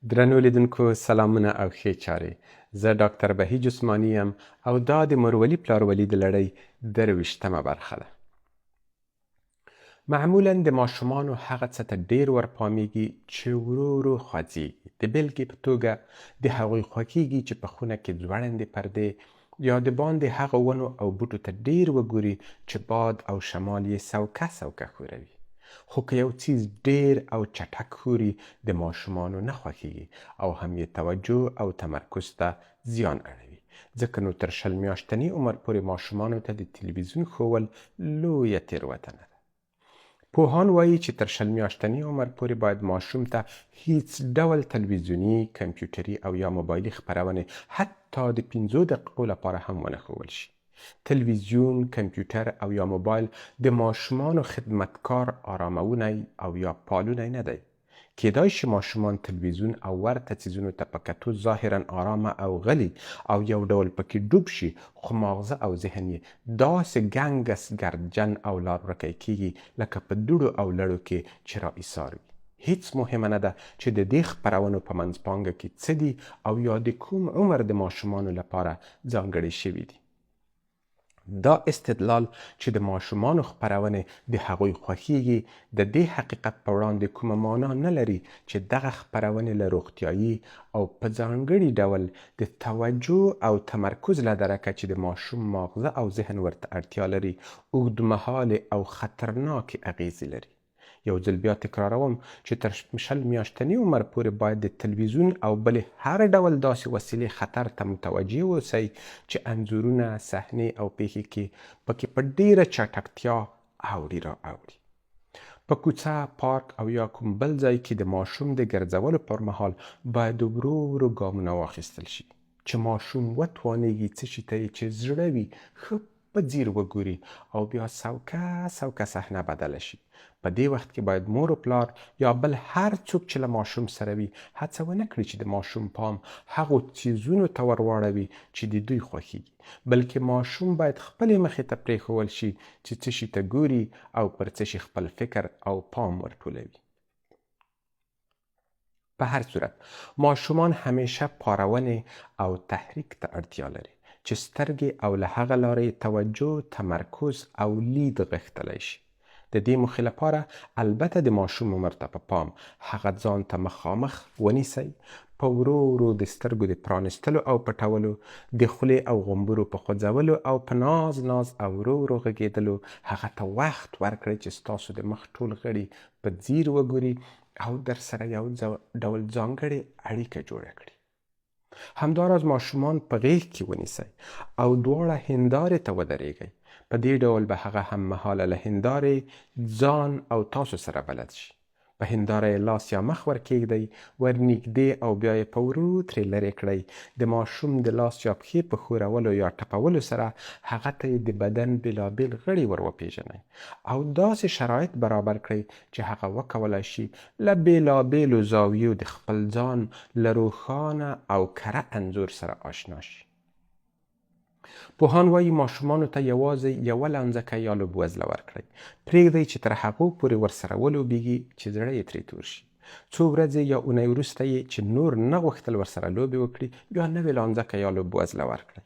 درنو لیدونکو سلامونه او ښې چارې. زه ډاکټر بهیج عثماني یم او دا د مورولي پلارولي د لړۍ 23مه برخه ده. معمولا د ماشومانو هغه څه ته ډیر ورپامیږي چې ورو ورو خوځېږي. د بېلګې په توګه د هغوی خوښیږي چې په خونه کې ځوړندې پردې یا د باندې هغه ونو او بوټو ته ډیر وګوري چې باد او شمال یې سوکه سوکه ښوروي. خو که یو څیز ډیر او چټک ښوري د ماشومانو نه خوښیږي او هم یې توجه او تمرکز ته زیان اړوي. ځکه نو تر 20 میاشتني عمر پورې ماشومانو ته د تلویزیون ښوول لویه تېروتنه ده. پوهان وایي چې تر 20 میاشتني عمر پورې باید ماشوم ته هیڅ ډول تلویزیوني، کمپیوټري او یا موبایلي خپرونې حتی د 5 دقیقو لپاره هم ونه ښوول شي. تلویزیون، کمپیوټر او یا موبایل د ماشومانو خدمتکار آرامونی او یا پالونی نه دی. کیدای شي ماشومان تلویزیون او ورته څیزونو ته په کتو ظاهرا آرامه او غلي او یو ډول پکې ډوب شي، خو ماغزه او ذهن یې داسې ګنګس ګردجن او لار ورکی کیږي لکه په دوړو او لړو کې چې را ایسار وي. هیڅ مهمه نه ده چې د دې خپرونو په منځپانګه کې څه دي او یا د کوم عمر د ماشومانو لپاره ځانګړي شوي دي. دا استدلال چې د ماشومانو خپرونې د هغوی خوښیږي د دې حقیقت په وړاندې کومه معنا نه لري چې دغه خپرونې له روغتیایي او په ځانګړي ډول د توجه او تمرکز له درکه چې د ماشوم ماغزه او ذهن ورته اړتیا لري اوږدمهالې او خطرناکې اغیزې لري. یو ځل بیا تکراروم چې تر 20 میاشتني عمر پورې باید د تلویزیون او بلې هر ډول داسې وسیلې خطر ته متوجه اوسئ چې انځورونه، صحنې او پیښې کې پکې په ډیره چټکتیا اوړي را اوړي. په کوڅه، پارک او یا کوم بل ځای کې د ماشوم د ګرځولو پر مهال باید ورو ورو ګامونه واخیستل شي چې ماشوم وتوانیږي څه شي ته یې چې زړه وي ښه په ځیر وګوري او بیا سوکه سوکه صحنه بدله شي. په دې وخت کې باید مور و پلار یا بل هر څوک چې له ماشوم سره وي هڅه ونه کړي چې د ماشوم پام هغو څیزونو ته ورواړوي چې د دوی خوښیږي، بلکې ماشوم باید خپلې مخې ته پرېښول شي چې څه شي ته ګوري او پر څه شي خپل فکر او پام ورټولوي. په هر صورت ماشومان همیشه پارونې او تحریک ته اړتیا لري چې سترګې او له هغه لارې توجه، تمرکز او لید غښتلی شي. د دې موخې لپاره البته د ماشوم عمر ته په پام هغه ځان ته مخامخ ونیسئ، په ورو ورو د سترګو د پرانستلو او پټولو، د خولې او غومبرو په خوځولو او په ناز ناز او ورو ورو غږېدلو هغه ته وخت ورکړئ چې ستاسو د مخ ټول غړي په ځیر وګوري او در سره یو ډول ځانګړې اړیکه جوړه کړي. همداراز ماشومان په غېږ کې ونیسئ او دواړه هندارې ته ودرېږئ. په دې ډول به هغه هم مهاله له هندارې ځان او تاسو سره بلد شي. په هنداره یې لاس یا مخ ورکېږدئ، ورنږدې او بیا یې په ورو ترې لرې کړئ. د ماشوم د لاس یا پښې په ښورولو یا ټپولو سره هغه ته یې د بدن بېلابېل غړي ور وپېژنئ او داسې شرایط برابر کړئ چې هغه وکولی شي له بېلابېلو زاویو د خپل ځان له روښانه او کره انځور سره آشنا شي. پوهان وایي ماشومانو ته یوازې یوه لانځکه یا لوبوزله ورکړئ. پرېږدئ چې تر هغو پورې ورسره ولوبېږي چې زړه یې ترې تور شي. څو ورځې یا اونۍ وروسته یې چې نور نه غوښتل ورسره لوبې وکړي بیا نوې لانځکه یا لوبوزله ورکړئ.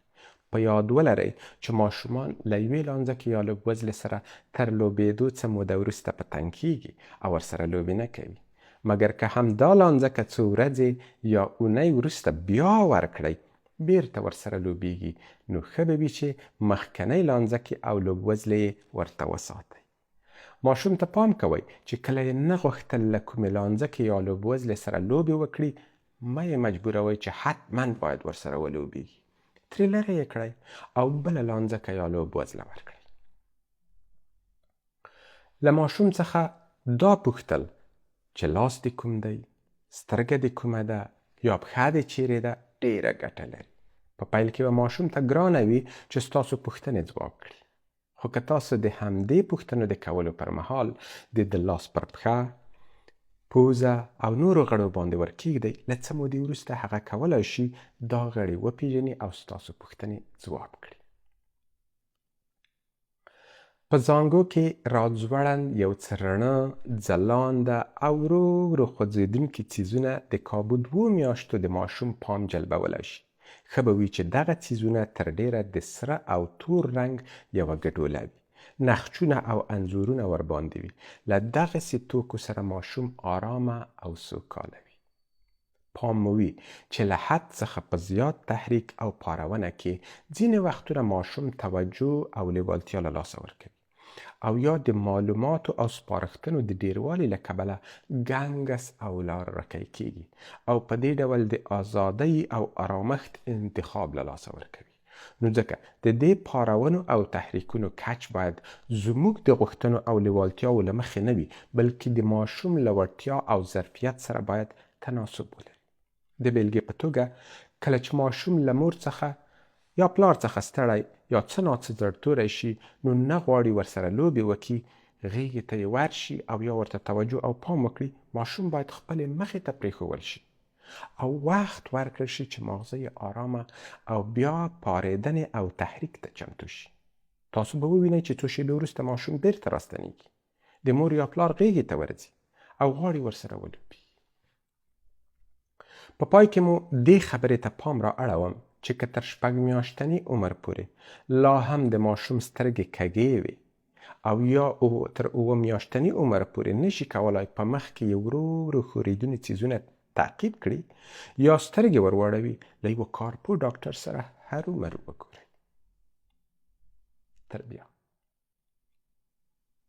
په یاد ولرئ چې ماشومان له یوې لانځکې یا لوبوزلې سره تر لوبېدو څه موده وروسته په تنګ کېږي او ورسره لوبې نه کوي. مګر که هم دا لانځکه څو ورځې یا اونۍ وروسته بیا ورکړئ بیرته ورسره لوبېږي، نو ښه به وي چې مخکنۍ لانځکې او لوبوزلې ورته وساتئ. ماشوم ته پام کوئ چې کله یې نه غوښتل له کومې لانځکې یا لوبوزلې سره لوبې وکړي مه یې مجبوروئ چې حتما باید ورسره ولوبېږي. ترې لرې یې کړئ او بله لانځکه یا لوبوزله ورکړئ. له ماشوم څخه دا پوښتل چې لاس دې کوم دی، سترګه دې کومه ده یا پښه دې چیرې ده ډیره ګټه لري. په پیل کې به ماشوم ته ګرانه وي چې ستاسو پوښتنې ځواب کړي، خو که تاسو د همدې پوښتنو د کولو پر مهال د لاس پر پښه، پوزه او نورو غړو باندې ورکېږدئ، له څه مودې وروسته هغه کولی شي دا غړي وپېژني او ستاسو پوښتنې ځواب کړي. په زانګو کې راځوړند یو څه رڼه ځلانده او ورو ورو خوځېدونکي څیزونه د کابو 2 میاشتو د ماشوم پام جلبولی شي. ښه به وي چې دغه څیزونه تر ډیره د سره او تور رنګ یوه ګډوله وي. نقشونه او انځورونه ورباندې وي. له دغسې توکو سره ماشوم آرامه او سوکاله وي. پام مو وي چې له حد څخه په زیات تحریک او پارونه کې ځینې وختونه ماشوم توجه او لیوالتیا له لاسه ورکوي او یا د معلوماتو او سپارښتنو د ډیروالي له کبله ګنګس او لار رکی کیږي او په دې ډول د ازادۍ او آرامښت انتخاب له لاسه ورکوي. نو ځکه د دې پارونو او تحریکونو کچ باید زموږ د غوښتنو او لیوالتیاو له مخې نه وي، بلکې د ماشوم له وړتیا او ظرفیت سره باید تناسب ولري. د بیلګې په توګه کله چې ماشوم له مور څخه یا پلار څخه ستړی یا څه ناڅه زړتوری شي، نو نه غواړي ورسره لوبې وکړي، غېږې ته یې ورشي او یا ورته توجه او پام وکړي. ماشوم باید خپلې مخې ته پرېښودل شي او وخت ورکړل شي چې ماغزه یې آرامه او بیا پارېدنې او تحریک ته چمتو شي. تاسو به ووینئ چې څو شېبې وروسته ماشوم بیرته راستنېږي، د مور یا پلار غېږې ته ورځي او غواړي ورسره ولوبي. په پای کې مو دې خبرې ته پام را اړوم چې که تر 6 میاشتني عمر پورې لا هم د ماشوم سترګې کږې وي او یا تر 7 میاشتني عمر پورې نشي کولای په مخ کې یو ورو ورو ښورېدونکي څیزونه تعقیب کړي یا سترګې ورواړوي، له یوه کارپوه ډاکټر سره هرومرو وګورئ. تر بیا.